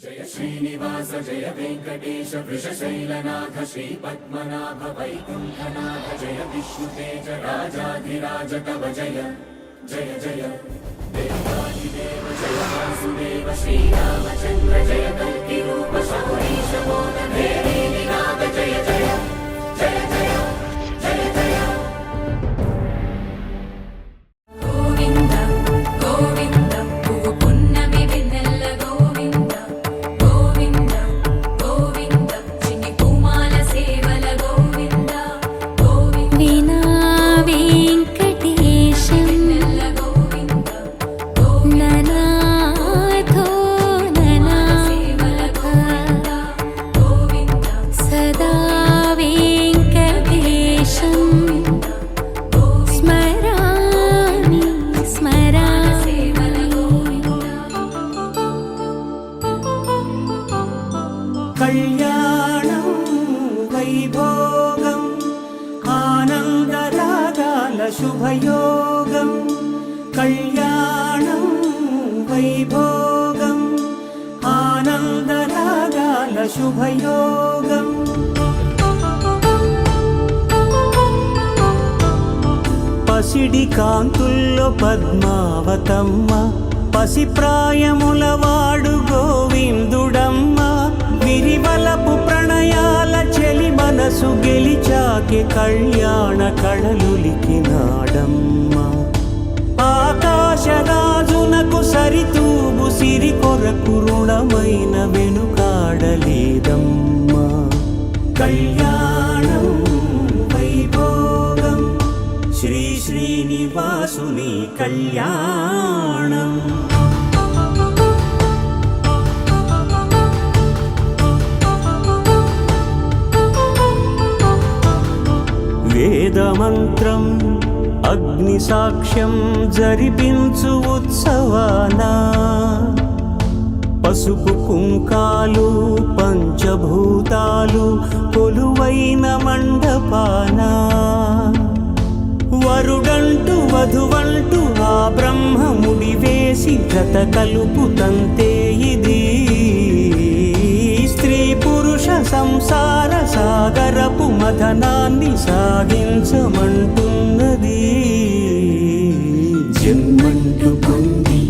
జయ శ్రీనివాస జయ వెంకటేశ వృషశైలనాథ శ్రీ పద్మనాభ వైకుంఠనాథ జయ విష్ణుతేజ రాజాధిరాజ తవ జయ జయ జయ దేవాదిదేవ జయ వాసుదేవ శ్రీరామచంద్ర జయ కల్కి రూప శౌరీశ మోద దేవీ నినాద జయ జయ జయ జయ జయ జయ గోవింద గోవింద పువ్వు పున్నమి వెన్నెల గోవింద గోవింద గోవింద చిన్ని పూమాల సేవల గోవింద గోవింద వినా వెంకటేశం వెన్నెల గోవింద ననాథో సేవల గోవింద గోవింద సదా వెంకటేశం స్మరామి స్మరామి సేవల గోవింద కళ్యాణం వైభోగం ఆనందరాగాల శుభయోగం కళ్యాణం వైభోగం ఆనందరాగాల శుభయోగం పసిడి కాంతుల్లో పద్మావతమ్మ పసిప్రాయముల వాడు గోవిందుడమ్మ విరివలపు ప్రణయాల చెలి మనసు గెలిచాకే కళ్యాణ కళలులికినాడమ్మ ఆకాశరాజునకు సరితూగు సిరి కొరకు రుణమైన వెనుకాడలేదమ్మా కళ్యాణం వైభోగం శ్రీ శ్రీనివాసుని కళ్యాణం వేదమంత్రం అగ్ని సాక్ష్యం జరిపించు ఉత్సవానా పసుపు కుంకాలు పంచభూతాలు కొలువైన మండపానా వరుడంటూ వధువంటూ ఆ బ్రహ్మముడి వేసి జత కలుపు తంతే ఇది స్త్రీ పురుష సంసార సాగరపు మథనాన్ని సాగించమంటున్నది జన్మంటూ పొంది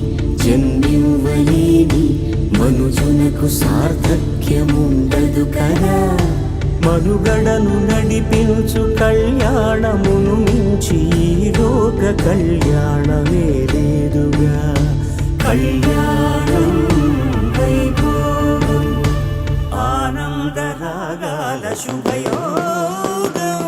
జన్మివ్వలేని మనుజునకు సార్థక్యముండదు కదా మనుగడను నడిపించు కళ్యాణమును మించి ఈ లోక కళ్యాణమే లేదుగా కళ్యాణం వైభోగం ఆనందరాగాల శుభయోగం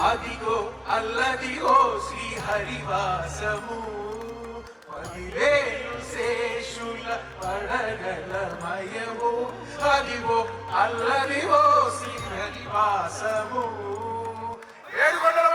అదిగో అల్లదిగో శ్రీ హరివాసము పదివేలు శేషుల పడగలమయము అదిగో అల్లదిగో శ్రీ హరివాసము ఏడుకొండల